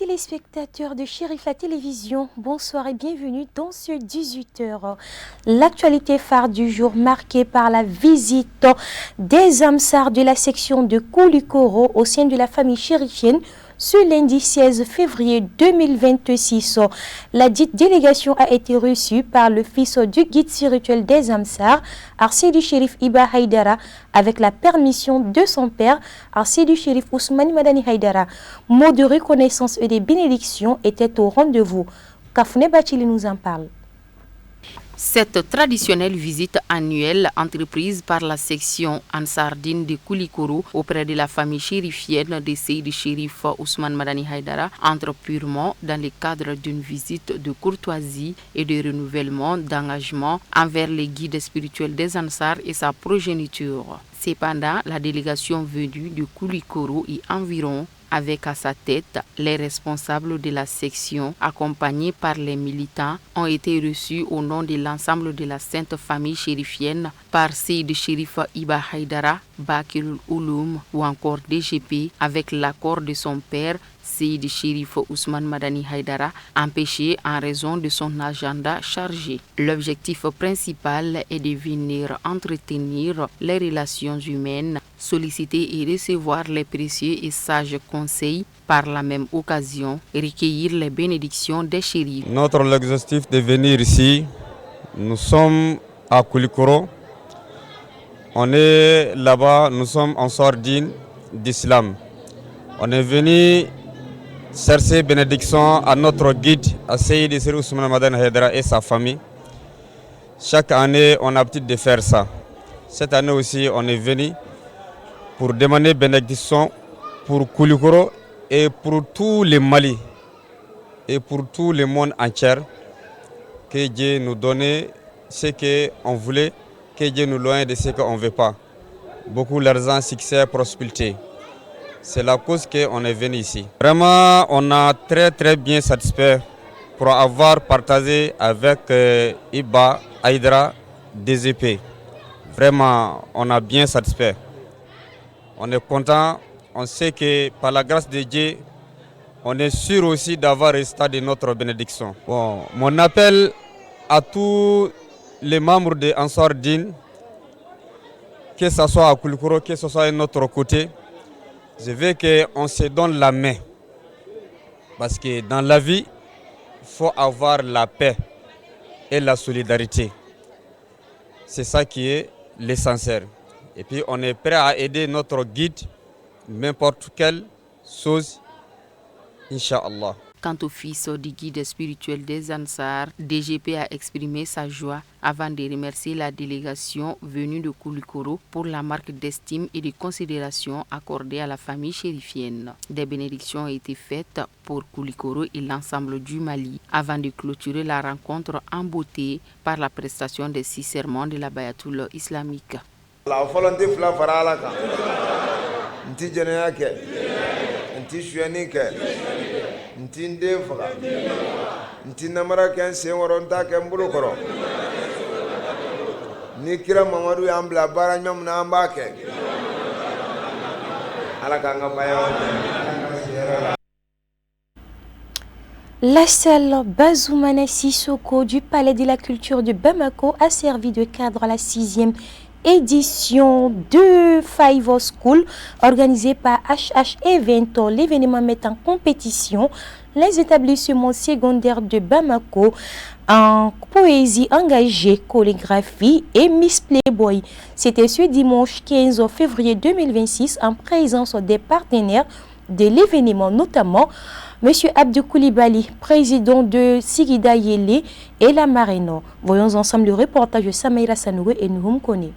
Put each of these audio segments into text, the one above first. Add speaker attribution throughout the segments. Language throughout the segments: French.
Speaker 1: téléspectateurs de Chérif la télévision, bonsoir et bienvenue dans ce 18h. L'actualité phare du jour marquée par la visite des Amsars de la section de Koulikoro au sein de la famille chérifienne ce lundi 16 février 2026. La dite délégation a été reçue par le fils du guide spirituel des Amsars, Arsidi Chérif Iba Haïdara, avec la permission de son père, Arsidi Chérif Ousmane Madani Haïdara. Mots de reconnaissance et de bénédictions étaient au rendez-vous. Kafne Bachili nous en parle.
Speaker 2: Cette traditionnelle visite annuelle entreprise par la section Ansardine de Koulikoro auprès de la famille chérifienne de Seydi Chérif Ousmane Madani Haïdara entre purement dans le cadre d'une visite de courtoisie et de renouvellement d'engagement envers les guides spirituels des Ansars et sa progéniture. Cependant, la délégation venue de Koulikoro et environ avec à sa tête les responsables de la section accompagnés par les militants ont été reçus au nom de l'ensemble de la Sainte Famille chérifienne par Seydi Chérif Iba Haïdara, Bakirul Ouloum ou encore DGP avec l'accord de son père Seydi Chérif Ousmane Madani Haïdara, empêché en raison de son agenda chargé. L'objectif principal est de venir entretenir les relations humaines, solliciter et recevoir les précieux et sages conseils, par la même occasion recueillir les bénédictions des chérifs.
Speaker 3: Notre objectif de venir ici, nous sommes à Koulikoro. On est là-bas, nous sommes en sordine d'islam. On est venu chercher bénédiction à notre guide, à Seydi Chérif Ousmane Madani Haïdara et sa famille. Chaque année, on a l'habitude de faire ça. Cette année aussi, on est venu pour demander bénédiction pour Koulikoro et pour tout le Mali et pour tout le monde entier. Que Dieu nous donne ce qu'on voulait, que Dieu nous loigne de ce qu'on ne veut pas. Beaucoup d'argent, succès, prospérité. C'est la cause qu'on est venu ici. Vraiment, on a très bien satisfait pour avoir partagé avec Iba Haïdara DGP. Vraiment, on a bien satisfait. On est content. On sait que par la grâce de Dieu, on est sûr aussi d'avoir le résultat de notre bénédiction. Bon, mon appel à tous les membres de Ansardine, que ce soit à Koulikoro, que ce soit à notre côté, je veux qu'on se donne la main. Parce que dans la vie, il faut avoir la paix et la solidarité. C'est ça qui est l'essentiel. Et puis on est prêt à aider notre guide, n'importe quelle chose, Inch'Allah.
Speaker 2: Quant au fils du guide spirituel des Ansars, DGP a exprimé sa joie avant de remercier la délégation venue de Koulikoro pour la marque d'estime et de considération accordée à la famille chérifienne. Des bénédictions ont été faites pour Koulikoro et l'ensemble du Mali avant de clôturer la rencontre en beauté par la prestation des 6 sermons de la Bayatoul islamique. La volonté
Speaker 4: Ntinde faga ntina mara ken sen woronta ken bulu koro ni kira mamadu yambla bara nyam na ambake ala kanga bayo.
Speaker 1: La salle Bazoumana Sissoko du Palais de la Culture de Bamako a servi de cadre à la 6e édition de Five School organisée par HH Event. L'événement met en compétition les établissements secondaires de Bamako en poésie engagée, chorégraphie et Miss Playboy. C'était ce dimanche 15 février 2026 en présence des partenaires de l'événement, notamment M. Abdou Koulibaly, président de Sigida Yele et la Marino. Voyons ensemble le reportage de Samaïra Sanoué et Nouhoum Kone.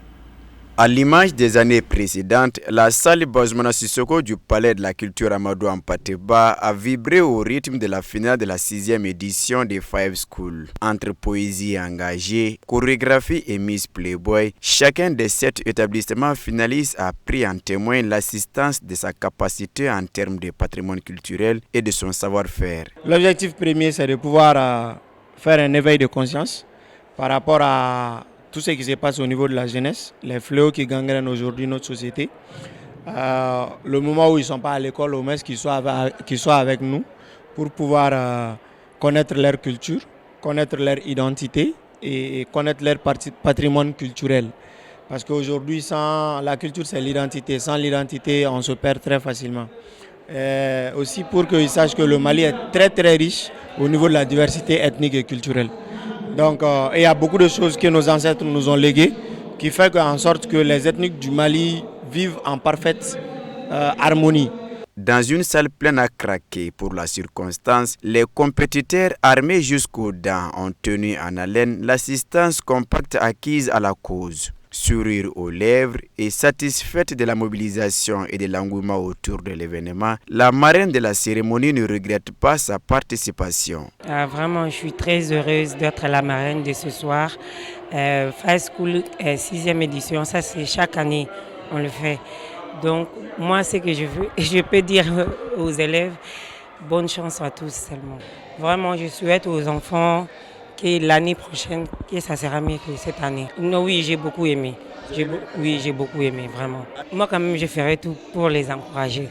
Speaker 5: À l'image des années précédentes, la salle Bazoumana Sissoko du Palais de la Culture Amadou Ampateba a vibré au rythme de la finale de la 6e édition des Five School. Entre poésie engagée, chorégraphie et Miss Playboy, chacun des 7 établissements finalistes a pris en témoin l'assistance de sa capacité en termes de patrimoine culturel et de son savoir-faire.
Speaker 6: L'objectif premier, c'est de pouvoir faire un éveil de conscience par rapport à tout ce qui se passe au niveau de la jeunesse, les fléaux qui gangrènent aujourd'hui notre société. Le moment où ils ne sont pas à l'école, au moins qu'ils soient avec nous pour pouvoir connaître leur culture, connaître leur identité et connaître leur patrimoine culturel. Parce qu'aujourd'hui, sans la culture, c'est l'identité. Sans l'identité, on se perd très facilement. Aussi pour qu'ils sachent que le Mali est très très riche au niveau de la diversité ethnique et culturelle. Donc il y a beaucoup de choses que nos ancêtres nous ont léguées qui fait en sorte que les ethniques du Mali vivent en parfaite harmonie.
Speaker 5: Dans une salle pleine à craquer pour la circonstance, les compétiteurs armés jusqu'aux dents ont tenu en haleine l'assistance compacte acquise à la cause. Sourire aux lèvres et satisfaite de la mobilisation et de l'engouement autour de l'événement, la marraine de la cérémonie ne regrette pas sa participation.
Speaker 7: Vraiment, je suis très heureuse d'être la marraine de ce soir. Five School 6e édition, ça c'est chaque année, on le fait. Donc moi, ce que je peux dire aux élèves, bonne chance à tous seulement. Vraiment, je souhaite aux enfants que l'année prochaine, que ça sera mieux que cette année. Non, oui, j'ai beaucoup aimé. J'ai beaucoup aimé, vraiment. Moi, quand même, je ferai tout pour les encourager.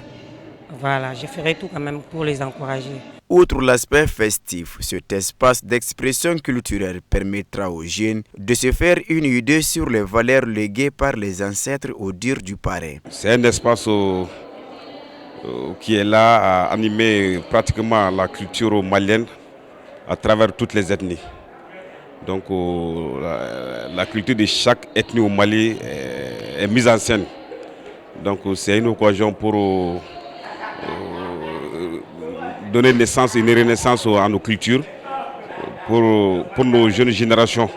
Speaker 7: Voilà, je ferai tout quand même pour les encourager.
Speaker 5: Outre l'aspect festif, cet espace d'expression culturelle permettra aux jeunes de se faire une idée sur les valeurs léguées par les ancêtres au dire du parrain.
Speaker 8: C'est un espace qui est là à animer pratiquement la culture malienne à travers toutes les ethnies. Donc la culture de chaque ethnie au Mali est mise en scène. Donc c'est une occasion pour donner naissance, une renaissance à nos cultures, pour nos jeunes générations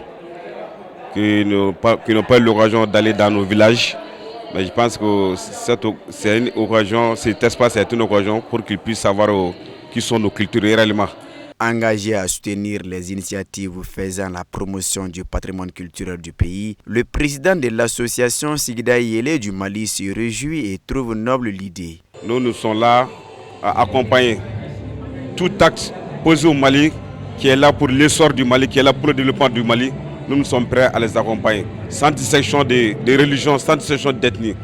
Speaker 8: qui n'ont pas eu l'occasion d'aller dans nos villages. Mais je pense que c'est une occasion, cet espace est une occasion pour qu'ils puissent savoir qui sont nos cultures réellement.
Speaker 5: Engagé à soutenir les initiatives faisant la promotion du patrimoine culturel du pays, le président de l'association Sigida Yele du Mali se réjouit et trouve noble l'idée.
Speaker 8: Nous sommes là à accompagner tout acte posé au Mali, qui est là pour l'essor du Mali, qui est là pour le développement du Mali. Nous sommes prêts à les accompagner. Sans distinction de religion, sans distinction d'ethnie.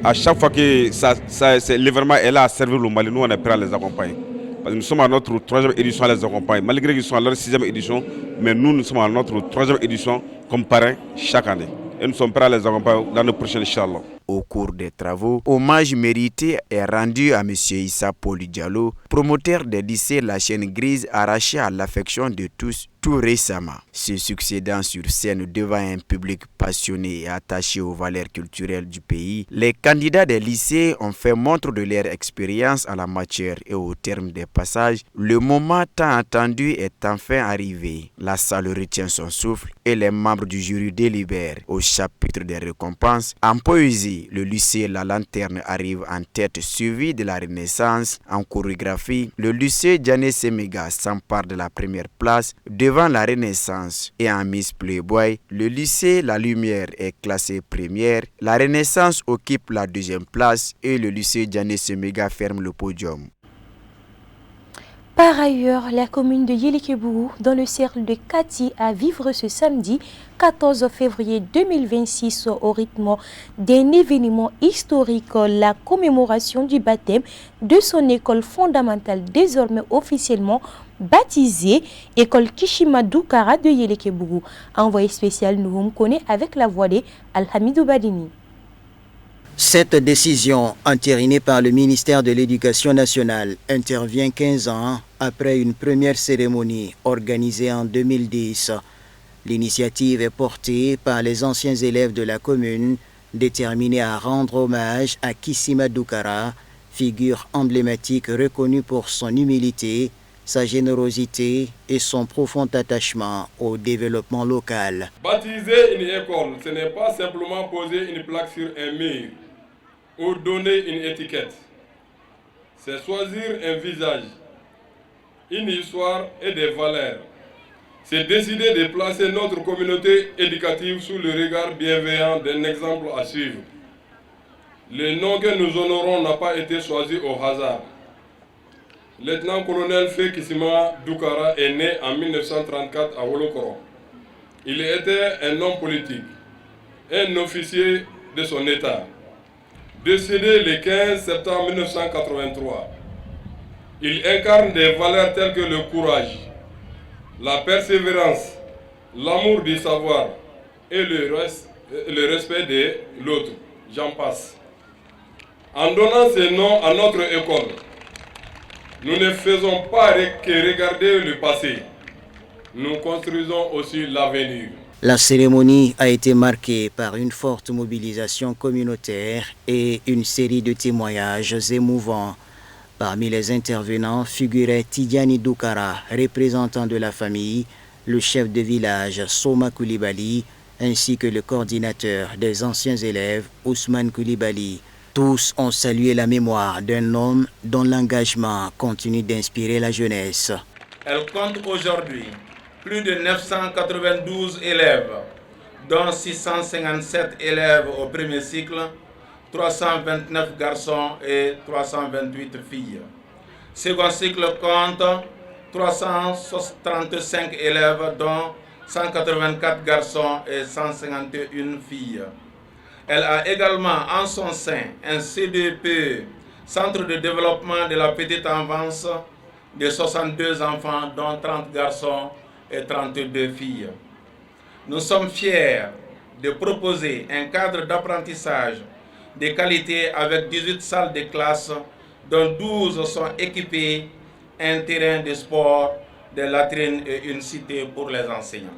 Speaker 8: À chaque fois que l'événement est là à servir le Mali, nous on est prêts à les accompagner. Parce que nous sommes à notre 3e édition à les accompagner. Malgré qu'ils sont à leur 6e édition, mais nous sommes à notre 3e édition comme parrain chaque année. Et nous sommes prêts à les accompagner dans nos prochaines, Inch'Allah.
Speaker 5: Au cours des travaux, hommage mérité est rendu à M. Issa Poli Diallo, promoteur des lycées La Chaîne Grise, arraché à l'affection de tous tout récemment. Se succédant sur scène devant un public passionné et attaché aux valeurs culturelles du pays, les candidats des lycées ont fait montre de leur expérience en la matière et au terme des passages, le moment tant attendu est enfin arrivé. La salle retient son souffle et les membres du jury délibèrent. Au chapitre des récompenses, en poésie, le lycée La Lanterne arrive en tête, suivi de la Renaissance. En chorégraphie, le lycée Diané Semega s'empare de la première place devant la Renaissance. Et en Miss Playboy, le lycée La Lumière est classé première. La Renaissance occupe la 2e place et le lycée Diané Semega ferme le podium.
Speaker 1: Par ailleurs, la commune de Yélékebougou, dans le cercle de Kati, à vivre ce samedi 14 février 2026 au rythme d'un événement historique, la commémoration du baptême de son école fondamentale désormais officiellement baptisée École Kishima Doukara de Yélékebougou. Envoyé spécial Nouhoum connaît avec la voix de Alhamidou Badini.
Speaker 9: Cette décision, entérinée par le ministère de l'Éducation nationale, intervient 15 ans après une première cérémonie organisée en 2010. L'initiative est portée par les anciens élèves de la commune, déterminés à rendre hommage à Kishima Doukara, figure emblématique reconnue pour son humilité, sa générosité et son profond attachement au développement local.
Speaker 10: Baptiser une école, ce n'est pas simplement poser une plaque sur un mur ou donner une étiquette. C'est choisir un visage, une histoire et des valeurs. C'est décider de placer notre communauté éducative sous le regard bienveillant d'un exemple à suivre. Le nom que nous honorons n'a pas été choisi au hasard. Lieutenant-colonel Fé Kishima Doukara est né en 1934 à Wolokoro. Il était un homme politique, un officier de son état. Décédé le 15 septembre 1983, Il incarne des valeurs telles que le courage, la persévérance, l'amour du savoir et le respect de l'autre. J'en passe. En donnant ces noms à notre école, nous ne faisons pas que regarder le passé. Nous construisons aussi l'avenir.
Speaker 9: La cérémonie a été marquée par une forte mobilisation communautaire et une série de témoignages émouvants. Parmi les intervenants figurait Tidjani Doukara, représentant de la famille, le chef de village Soma Koulibaly, ainsi que le coordinateur des anciens élèves Ousmane Koulibaly. Tous ont salué la mémoire d'un homme dont l'engagement continue d'inspirer la jeunesse.
Speaker 11: Elle compte aujourd'hui plus de 992 élèves, dont 657 élèves au premier cycle, 329 garçons et 328 filles. Second cycle compte 335 élèves, dont 184 garçons et 151 filles. Elle a également en son sein un CDP, Centre de développement de la petite enfance, de 62 enfants, dont 30 garçons et 32 filles. Nous sommes fiers de proposer un cadre d'apprentissage de qualité avec 18 salles de classe, dont 12 sont équipées, un terrain de sport, des latrines et une cité pour les enseignants.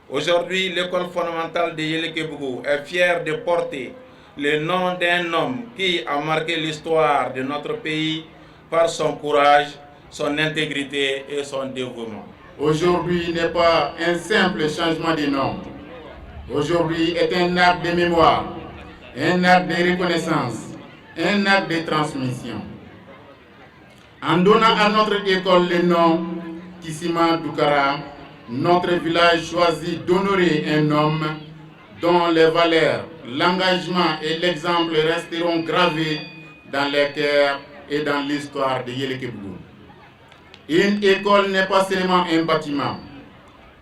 Speaker 11: Aujourd'hui, l'école fondamentale de Yélékébougou est fière de porter le nom d'un homme qui a marqué l'histoire de notre pays par son courage, son intégrité et son dévouement.
Speaker 12: Aujourd'hui n'est pas un simple changement de nom. Aujourd'hui est un acte de mémoire, un acte de reconnaissance, un acte de transmission. En donnant à notre école le nom Kissima Doukara, notre village choisit d'honorer un homme dont les valeurs, l'engagement et l'exemple resteront gravés dans les cœurs et dans l'histoire de Yélékébougou. Une école n'est pas seulement un bâtiment.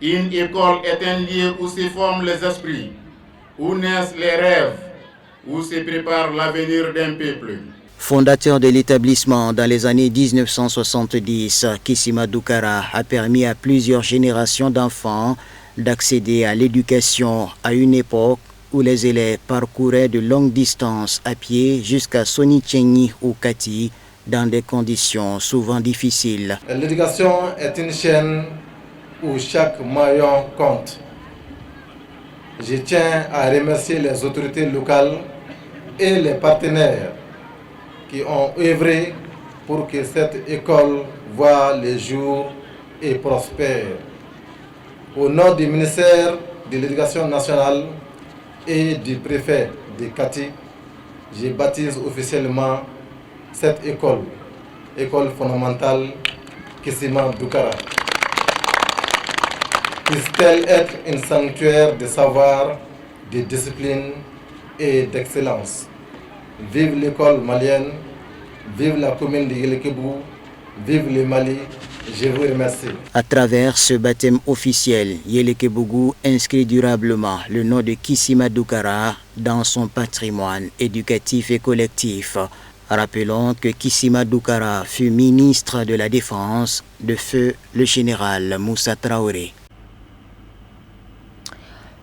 Speaker 12: Une école est un lieu où se forment les esprits, où naissent les rêves, où se prépare l'avenir d'un peuple.
Speaker 9: Fondateur de l'établissement dans les années 1970, Kissima Doukara a permis à plusieurs générations d'enfants d'accéder à l'éducation à une époque où les élèves parcouraient de longues distances à pied jusqu'à Sonitchengi ou Kati dans des conditions souvent difficiles.
Speaker 13: L'éducation est une chaîne où chaque maillon compte. Je tiens à remercier les autorités locales et les partenaires qui ont œuvré pour que cette école voie le jour et prospère. Au nom du ministère de l'Éducation nationale et du préfet de Kati, je baptise officiellement cette école, école fondamentale Kissima Doukara. Puisse-t-elle être un sanctuaire de savoir, de discipline et d'excellence. Vive l'école malienne, vive la commune de Yélékébougou, vive le Mali, je vous remercie.
Speaker 9: À travers ce baptême officiel, Yélékébougou inscrit durablement le nom de Kissima Doukara dans son patrimoine éducatif et collectif. Rappelons que Kissima Doukara fut ministre de la Défense de feu le général Moussa Traoré.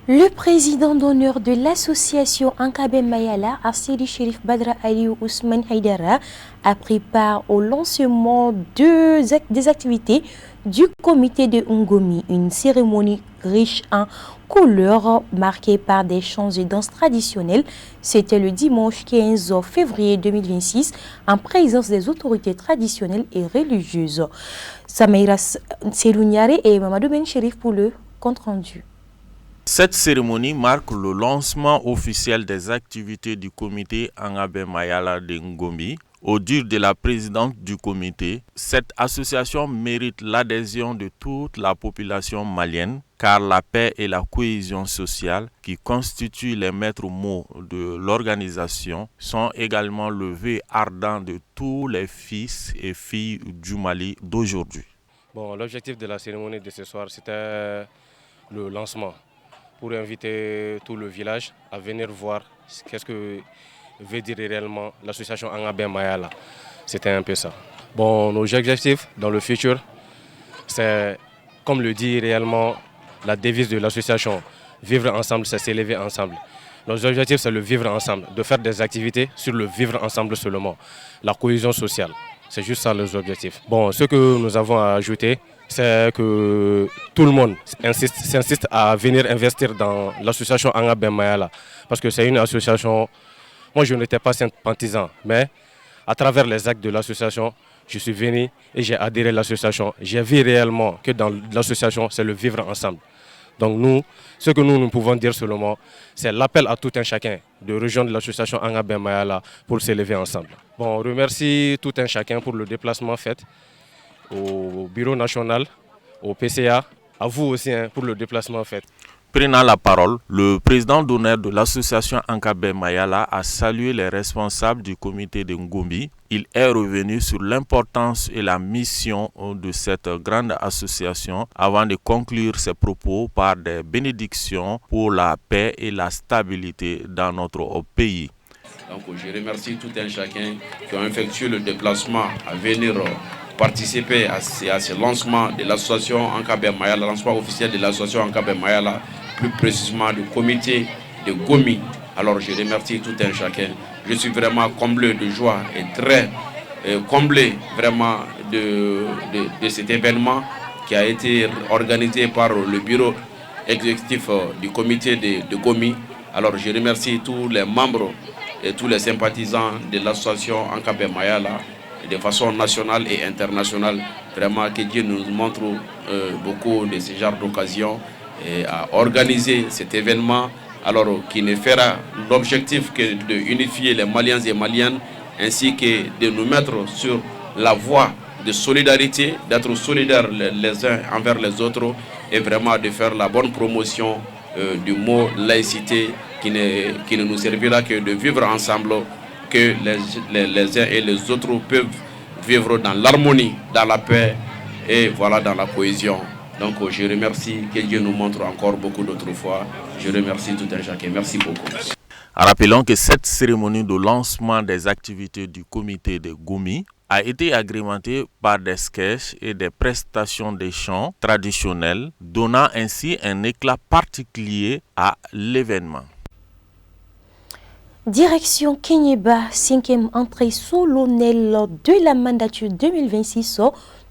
Speaker 1: Le président d'honneur de l'association Ankabe Mayala, Assedi Chérif Badra Aliou Ousmane Haïdara, a pris part au lancement des activités du comité de Ngomi, une cérémonie riche en couleurs marquée par des chants et danses traditionnelles. C'était le dimanche 15 février 2026 en présence des autorités traditionnelles et religieuses. Samaïra Selouniare et Mamadou Ben Chérif pour le compte rendu.
Speaker 14: Cette cérémonie marque le lancement officiel des activités du comité Ankabe Mayala de Ngomi. Au dire de la présidente du comité, cette association mérite l'adhésion de toute la population malienne car la paix et la cohésion sociale qui constituent les maîtres mots de l'organisation sont également le vœu ardent de tous les fils et filles du Mali d'aujourd'hui.
Speaker 15: Bon, l'objectif de la cérémonie de ce soir, c'était le lancement pour inviter tout le village à venir voir qu'est-ce que veut dire réellement l'association Ankabe Mayala. C'était un peu ça. Bon, nos objectifs dans le futur, c'est, comme le dit réellement la devise de l'association, vivre ensemble, c'est s'élever ensemble. Nos objectifs, c'est le vivre ensemble, de faire des activités sur le vivre ensemble seulement, la cohésion sociale. C'est juste ça les objectifs. Bon, ce que nous avons à ajouter, c'est que tout le monde s'insiste à venir investir dans l'association Anga Ben Mayala. Parce que c'est une association, moi je n'étais pas sympathisant, mais à travers les actes de l'association, je suis venu et j'ai adhéré à l'association. J'ai vu réellement que dans l'association, c'est le vivre ensemble. Donc nous, ce que nous pouvons dire seulement, c'est l'appel à tout un chacun de rejoindre l'association Anga Ben Mayala pour s'élever ensemble. Bon, on remercie tout un chacun pour le déplacement fait au Bureau national, au PCA, à vous aussi pour le déplacement fait.
Speaker 14: Prenant la parole, le président d'honneur de l'association Anga Ben Mayala a salué les responsables du comité de Ngombi. Il est revenu sur l'importance et la mission de cette grande association avant de conclure ses propos par des bénédictions pour la paix et la stabilité dans notre pays.
Speaker 16: Donc je remercie tout un chacun qui a effectué le déplacement à venir participer à ce lancement de l'association Anga Ben Mayala, lancement officiel de l'association Anga Ben Mayala, plus précisément du comité de Gomi. Alors je remercie tout un chacun. Je suis vraiment comblé de joie et très comblé vraiment de cet événement qui a été organisé par le bureau exécutif du comité de Gomi. Alors je remercie tous les membres et tous les sympathisants de l'association Anga Ben Mayala de façon nationale et internationale. Vraiment que Dieu nous montre beaucoup de ce genre d'occasions à organiser cet événement, alors qui ne fera l'objectif que de unifier les Maliens et Maliennes, ainsi que de nous mettre sur la voie de solidarité, d'être solidaires les uns envers les autres et vraiment de faire la bonne promotion du mot laïcité qui ne nous servira que de vivre ensemble, que les uns et les autres peuvent vivre dans l'harmonie, dans la paix et voilà, dans la cohésion. Donc je remercie, que Dieu nous montre encore beaucoup d'autres fois. Je remercie tout un chacun. Merci beaucoup.
Speaker 14: Rappelons que cette cérémonie de lancement des activités du comité de Gomi a été agrémentée par des sketchs et des prestations de chants traditionnels, donnant ainsi un éclat particulier à l'événement.
Speaker 1: Direction Kéniéba, 5e entrée solennelle de la mandature 2026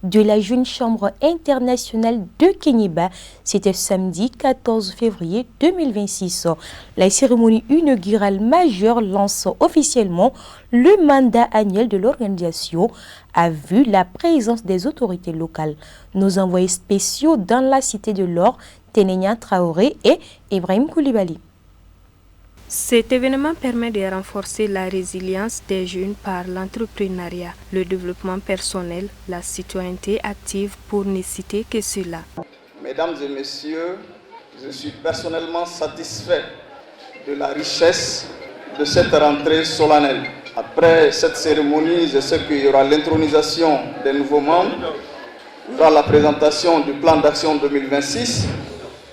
Speaker 1: de la Jeune Chambre internationale de Kéniéba. C'était samedi 14 février 2026. La cérémonie inaugurale majeure lance officiellement le mandat annuel de l'organisation a vu la présence des autorités locales. Nos envoyés spéciaux dans la Cité de l'Or, Ténénia Traoré et Ibrahim Koulibaly.
Speaker 17: Cet événement permet de renforcer la résilience des jeunes par l'entrepreneuriat, le développement personnel, la citoyenneté active pour ne citer que cela.
Speaker 18: Mesdames et messieurs, je suis personnellement satisfait de la richesse de cette rentrée solennelle. Après cette cérémonie, je sais qu'il y aura l'intronisation des nouveaux membres, il y aura la présentation du plan d'action 2026,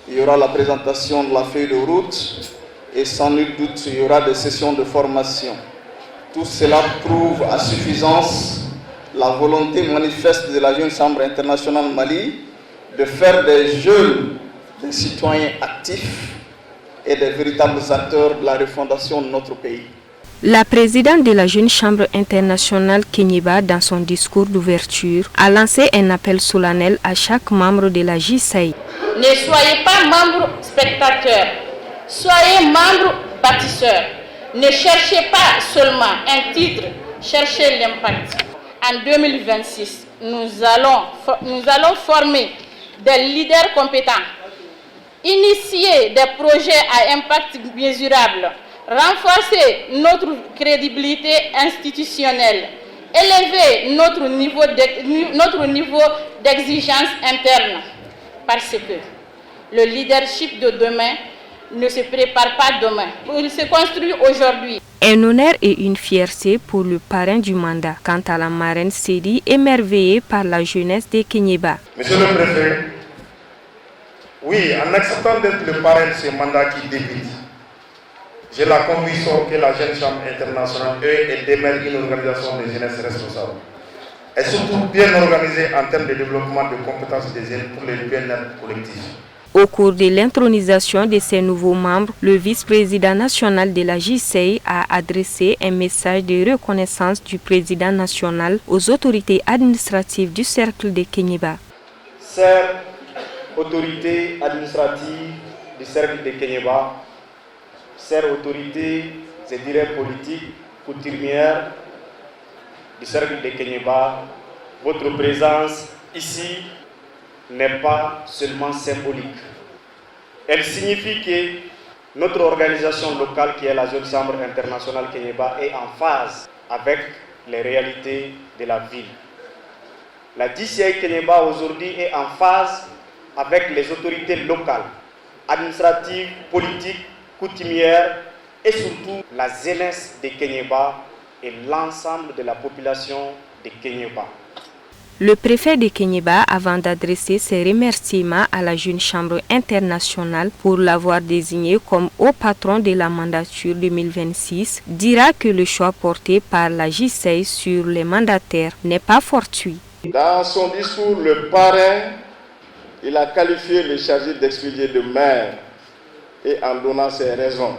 Speaker 18: il y aura la présentation de la feuille de route, et sans nul doute, il y aura des sessions de formation. Tout cela prouve à suffisance la volonté manifeste de la Jeune Chambre internationale Mali de faire des jeunes des citoyens actifs et des véritables acteurs de la refondation de notre pays.
Speaker 17: La présidente de la Jeune Chambre internationale Kéniéba, dans son discours d'ouverture, a lancé un appel solennel à chaque membre de la JCI.
Speaker 19: Ne soyez pas membre spectateur. Soyez membre bâtisseur. Ne cherchez pas seulement un titre, cherchez l'impact. En 2026, nous allons former des leaders compétents, initier des projets à impact mesurable, renforcer notre crédibilité institutionnelle, élever notre niveau d'exigence interne. Parce que le leadership de demain ne se prépare pas demain, il se construit aujourd'hui.
Speaker 17: Un honneur et une fierté pour le parrain du mandat. Quant à la marraine Sédi, émerveillée par la jeunesse de Kéniéba.
Speaker 20: Monsieur le préfet, oui, en acceptant d'être le parrain de ce mandat qui débute, j'ai la conviction que la Jeune Chambre internationale, eux, elle démarre une organisation de jeunesse responsable. et surtout bien organisée en termes de développement de compétences des élèves pour le bien-être collectif.
Speaker 17: Au cours de l'intronisation de ces nouveaux membres, le vice-président national de la JCI a adressé un message de reconnaissance du président national aux autorités administratives du cercle de Kéniéba.
Speaker 18: Chères autorités administratives du cercle de Kéniéba, chères autorités, je dirais politiques, coutumières du cercle de Kéniéba, votre présence ici n'est pas seulement symbolique. Elle signifie que notre organisation locale, qui est la Jeune Chambre internationale Kéniéba, est en phase avec les réalités de la ville. La JCI Kéniéba aujourd'hui est en phase avec les autorités locales, administratives, politiques, coutumières et surtout la jeunesse de Kéniéba et l'ensemble de la population de Kéniéba.
Speaker 17: Le préfet de Kéniéba, avant d'adresser ses remerciements à la Jeune Chambre internationale pour l'avoir désigné comme haut patron de la mandature 2026, dira que le choix porté par la JCI sur les mandataires n'est pas fortuit.
Speaker 18: Dans son discours, le parrain, il a qualifié le chargé d'expédier de maire et en donnant ses raisons.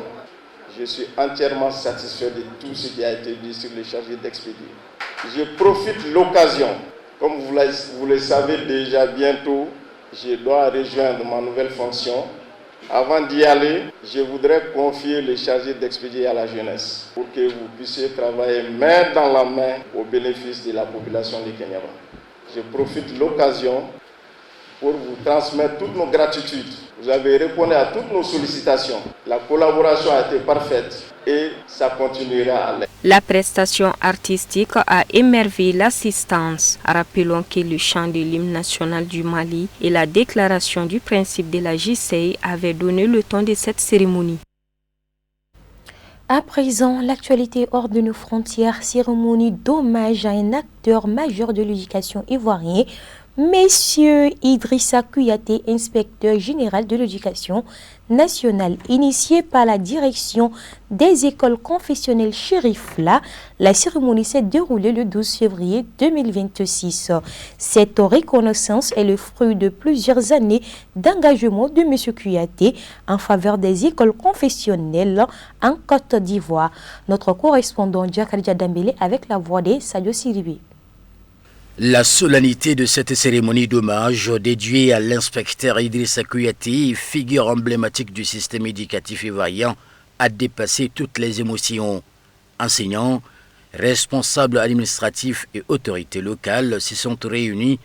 Speaker 18: Je suis entièrement satisfait de tout ce qui a été dit sur le chargé d'expédier. Je profite de l'occasion. Comme vous le savez déjà, bientôt, je dois rejoindre ma nouvelle fonction. Avant d'y aller, je voudrais confier le chargé d'expédier à la jeunesse pour que vous puissiez travailler main dans la main au bénéfice de la population de Kéniéba. Je profite de l'occasion pour vous transmettre toutes nos gratitudes. Vous avez répondu à toutes nos sollicitations. La collaboration a été parfaite et ça continuera à l'être.
Speaker 17: La prestation artistique a émerveillé l'assistance. Rappelons que le chant de l'hymne national du Mali et la déclaration du principe de la JCI avaient donné le ton de cette cérémonie.
Speaker 1: À présent, l'actualité hors de nos frontières, cérémonie d'hommage à un acteur majeur de l'éducation ivoirienne, Monsieur Idrissa Kouyaté, inspecteur général de l'éducation nationale, initié par la direction des écoles confessionnelles Chérifla. La cérémonie s'est déroulée le 12 février 2026. Cette reconnaissance est le fruit de plusieurs années d'engagement de Monsieur Kouyaté en faveur des écoles confessionnelles en Côte d'Ivoire. Notre correspondant Djakardia Dambélé avec la voix de Sadio Siribi.
Speaker 9: La solennité de cette cérémonie d'hommage dédiée à l'inspecteur Idrissa Kouyaté, figure emblématique du système éducatif ivoirien, a dépassé toutes les émotions. Enseignants, responsables administratifs et autorités locales se sont réunis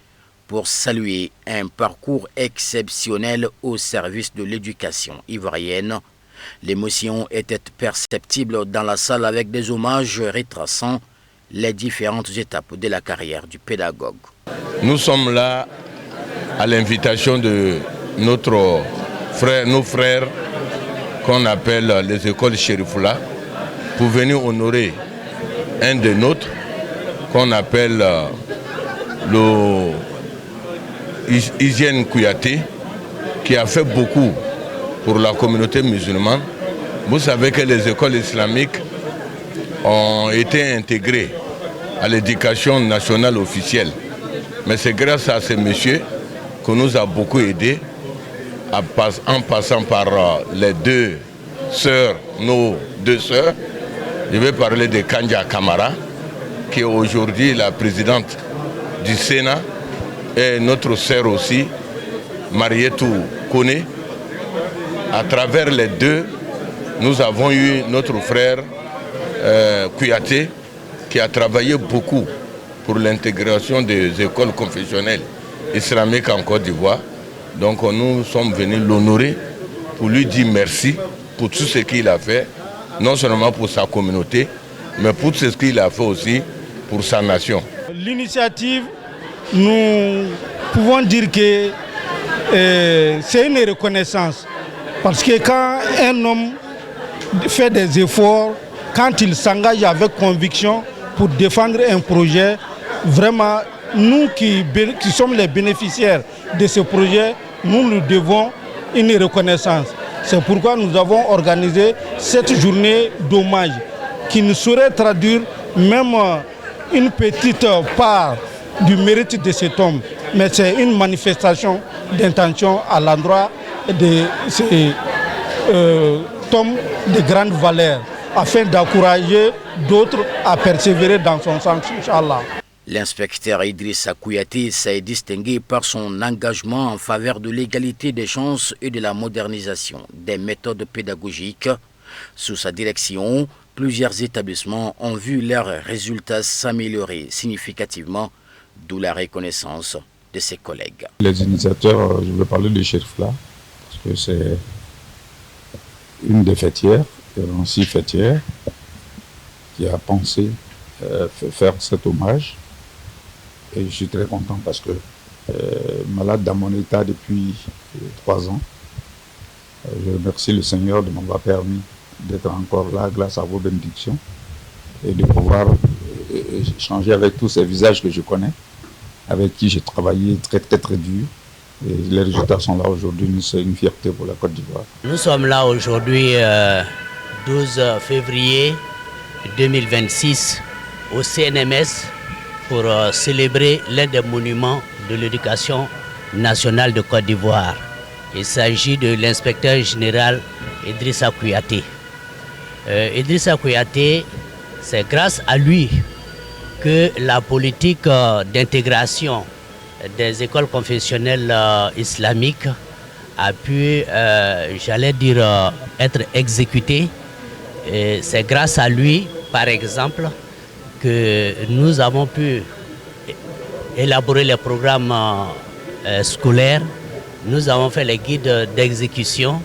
Speaker 9: pour saluer un parcours exceptionnel au service de l'éducation ivoirienne. L'émotion était perceptible dans la salle avec des hommages retraçant les différentes étapes de la carrière du pédagogue.
Speaker 21: Nous sommes là à l'invitation de nos frères qu'on appelle les écoles Chérifla pour venir honorer un des nôtres qu'on appelle le Hygiène Kouyaté, qui a fait beaucoup pour la communauté musulmane. Vous savez que les écoles islamiques ont été intégrés à l'éducation nationale officielle. Mais c'est grâce à ce monsieur que nous a beaucoup aidés en passant par les deux sœurs, nos deux sœurs. Je vais parler de Kanja Kamara, qui est aujourd'hui la présidente du Sénat, et notre sœur aussi, Marietou Kone. À travers les deux, nous avons eu notre frère Kouyaté, qui a travaillé beaucoup pour l'intégration des écoles confessionnelles islamiques en Côte d'Ivoire. Donc nous sommes venus l'honorer pour lui dire merci pour tout ce qu'il a fait, non seulement pour sa communauté, mais pour ce qu'il a fait aussi pour sa nation.
Speaker 22: L'initiative, nous pouvons dire que c'est une reconnaissance. Parce que quand un homme fait des efforts, quand il s'engage avec conviction pour défendre un projet, vraiment, nous qui sommes les bénéficiaires de ce projet, nous nous devons une reconnaissance. C'est pourquoi nous avons organisé cette journée d'hommage qui ne saurait traduire même une petite part du mérite de cet homme, mais c'est une manifestation d'intention à l'endroit de ces homme de grande valeur, afin d'encourager d'autres à persévérer dans son sens, Inch'Allah.
Speaker 9: L'inspecteur Idrissa Kouyaté s'est distingué par son engagement en faveur de l'égalité des chances et de la modernisation des méthodes pédagogiques. Sous sa direction, plusieurs établissements ont vu leurs résultats s'améliorer significativement, d'où la reconnaissance de ses collègues.
Speaker 2: Les initiateurs, je veux parler de Cherifla, parce que c'est une des fêtières, et aussi fêtière, qui a pensé faire cet hommage. Et je suis très content parce que malade dans mon état depuis 3 ans, je remercie le Seigneur de m'avoir permis d'être encore là grâce à vos bénédictions et de pouvoir échanger avec tous ces visages que je connais, avec qui j'ai travaillé très dur. Et les résultats sont là aujourd'hui, c'est une fierté pour la Côte d'Ivoire.
Speaker 3: Nous sommes là aujourd'hui, 12 février 2026, au CNMS, pour célébrer l'un des monuments de l'éducation nationale de Côte d'Ivoire. Il s'agit de l'inspecteur général Idrissa Kouyaté. Idrissa Kouyaté, c'est grâce à lui que la politique d'intégration des écoles confessionnelles islamiques a pu, j'allais dire, être exécutée. C'est grâce à lui, par exemple, que nous avons pu élaborer les programmes scolaires, nous avons fait les guides d'exécution,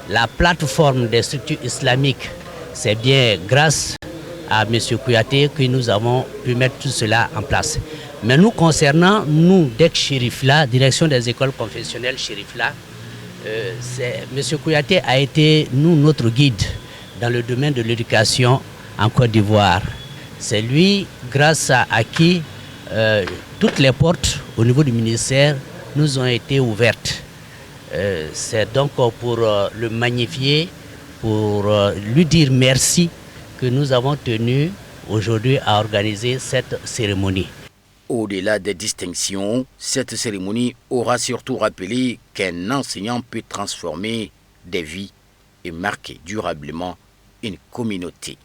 Speaker 3: la plateforme des structures islamiques. C'est bien grâce à M. Kouyaté que nous avons pu mettre tout cela en place. Mais nous concernant, nous, DEC Cherifla, direction des écoles confessionnelles Cherifla, M. Kouyaté a été, notre guide dans le domaine de l'éducation en Côte d'Ivoire. C'est lui, grâce à qui toutes les portes au niveau du ministère nous ont été ouvertes. C'est donc pour le magnifier, pour lui dire merci que nous avons tenu aujourd'hui à organiser cette cérémonie.
Speaker 9: Au-delà des distinctions, cette cérémonie aura surtout rappelé qu'un enseignant peut transformer des vies et marquer durablement une communauté.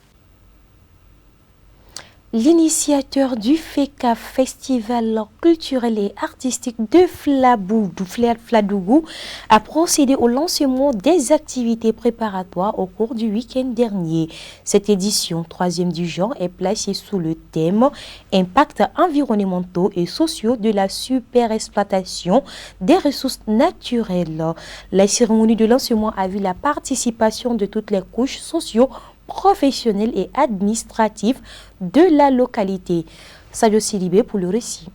Speaker 1: L'initiateur du FECA, Festival culturel et artistique de Fladougou, a procédé au lancement des activités préparatoires au cours du week-end dernier. Cette édition, 3e du genre, est placée sous le thème « Impacts environnementaux et sociaux de la superexploitation des ressources naturelles ». La cérémonie de lancement a vu la participation de toutes les couches socio-professionnelles et administratives de la localité. Sadio Silibé pour le récit.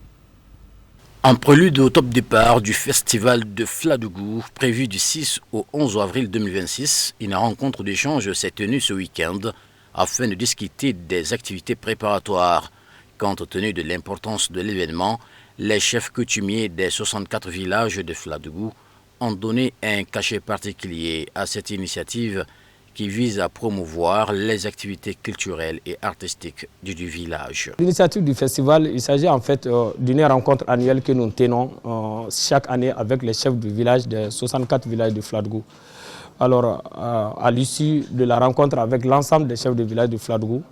Speaker 9: En prélude au top départ du festival de Fladougou, prévu du 6 au 11 avril 2026, une rencontre d'échange s'est tenue ce week-end afin de discuter des activités préparatoires. Compte tenu de l'importance de l'événement, les chefs coutumiers des 64 villages de Fladougou ont donné un cachet particulier à cette initiative qui vise à promouvoir les activités culturelles et artistiques du village.
Speaker 23: L'initiative du festival, il s'agit en fait d'une rencontre annuelle que nous tenons chaque année avec les chefs du village des 64 villages de Fladougou. Alors, à l'issue de la rencontre avec l'ensemble des chefs de village de Fladougou,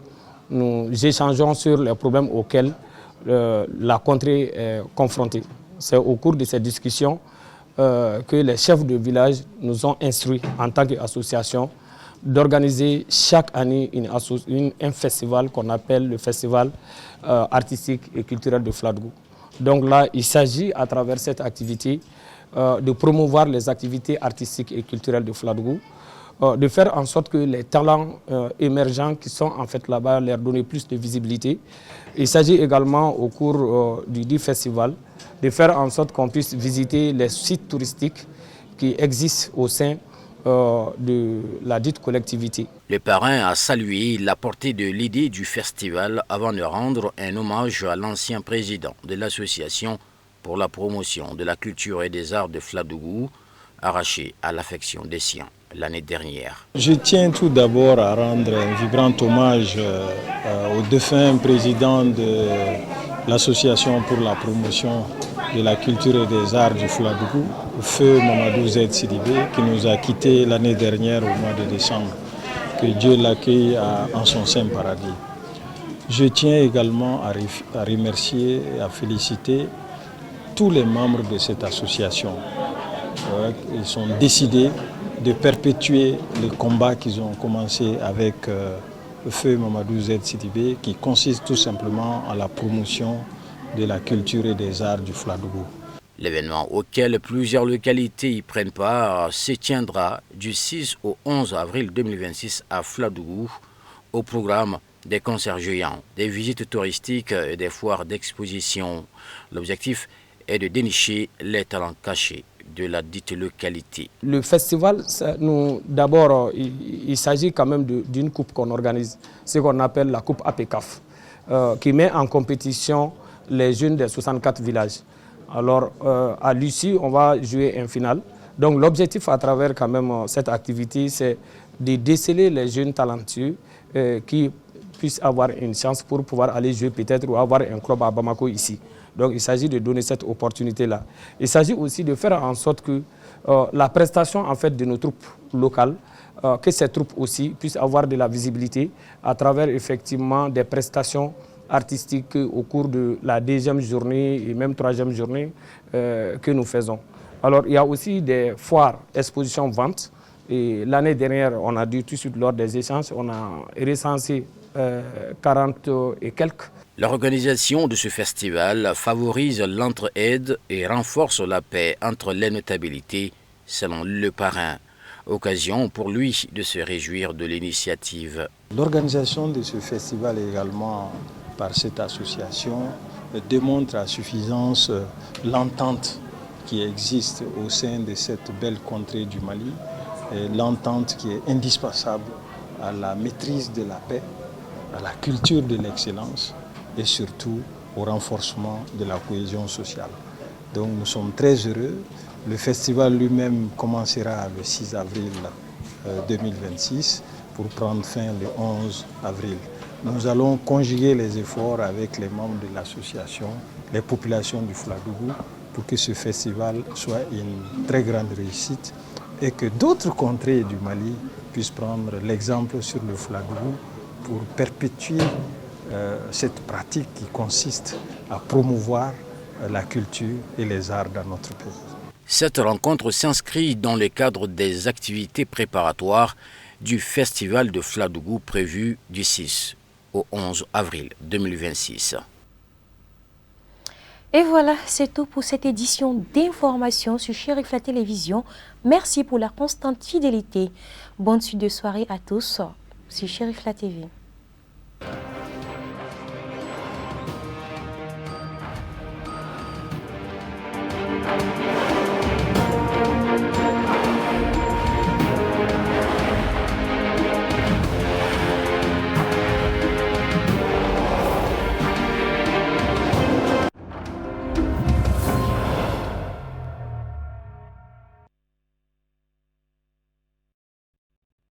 Speaker 23: nous échangeons sur les problèmes auxquels la contrée est confrontée. C'est au cours de ces discussions que les chefs de village nous ont instruits en tant qu'association d'organiser chaque année un festival qu'on appelle le festival artistique et culturel de Fladougou. Donc là, il s'agit à travers cette activité de promouvoir les activités artistiques et culturelles de Fladougou, de faire en sorte que les talents émergents qui sont en fait là-bas leur donner plus de visibilité. Il s'agit également au cours du festival de faire en sorte qu'on puisse visiter les sites touristiques qui existent au sein de la dite collectivité.
Speaker 9: Le parrain a salué la portée de l'idée du festival avant de rendre un hommage à l'ancien président de l'association pour la promotion de la culture et des arts de Fladougou, arraché à l'affection des siens l'année dernière.
Speaker 24: Je tiens tout d'abord à rendre un vibrant hommage au défunt président
Speaker 4: l'association pour la promotion de la culture et des arts du Fouladougu, feu Mamadou Z Sidibé, qui nous a quittés l'année dernière au mois de décembre. Que Dieu l'accueille en son saint paradis. Je tiens également à remercier et à féliciter tous les membres de cette association. Ils sont décidés de perpétuer les combats qu'ils ont commencé avec le feu Mamadou Z Sidibé, qui consiste tout simplement à la promotion de la culture et des arts du Fouladougu.
Speaker 6: L'événement auquel plusieurs localités y prennent part se tiendra du 6 au 11 avril 2026 à Fouladougu, au programme des concerts géants, des visites touristiques et des foires d'exposition. L'objectif est de dénicher les talents cachés de la dite localité.
Speaker 23: Le festival, d'abord, il s'agit quand même d'une coupe qu'on organise, ce qu'on appelle la coupe APECAF, qui met en compétition les jeunes des 64 villages. Alors, à l'issue, on va jouer un final. Donc, l'objectif à travers quand même cette activité, c'est de déceler les jeunes talentueux qui puissent avoir une chance pour pouvoir aller jouer peut-être ou avoir un club à Bamako ici. Donc, il s'agit de donner cette opportunité-là. Il s'agit aussi de faire en sorte que la prestation en fait, de nos troupes locales, que ces troupes aussi puissent avoir de la visibilité à travers effectivement des prestations artistiques au cours de la deuxième journée et même troisième journée que nous faisons. Alors, il y a aussi des foires, expositions, ventes. Et l'année dernière, on a dû tout de suite, lors des échanges, on a recensé 40 et quelques.
Speaker 6: L'organisation de ce festival favorise l'entraide et renforce la paix entre les notabilités, selon le parrain. Occasion pour lui de se réjouir de l'initiative.
Speaker 4: L'organisation de ce festival également par cette association démontre à suffisance l'entente qui existe au sein de cette belle contrée du Mali, l'entente qui est indispensable à la maîtrise de la paix, à la culture de l'excellence et surtout au renforcement de la cohésion sociale. Donc nous sommes très heureux. Le festival lui-même commencera le 6 avril 2026 pour prendre fin le 11 avril. Nous allons conjuguer les efforts avec les membres de l'association, les populations du Fouladougu, pour que ce festival soit une très grande réussite et que d'autres contrées du Mali puissent prendre l'exemple sur le Fouladougu pour perpétuer cette pratique qui consiste à promouvoir la culture et les arts dans notre pays.
Speaker 6: Cette rencontre s'inscrit dans le cadre des activités préparatoires du festival de Fouladougu prévu du 6 au 11 avril 2026.
Speaker 1: Et voilà, c'est tout pour cette édition d'information sur Chérif la Télévision. Merci pour la constante fidélité. Bonne suite de soirée à tous sur Chérif la TV.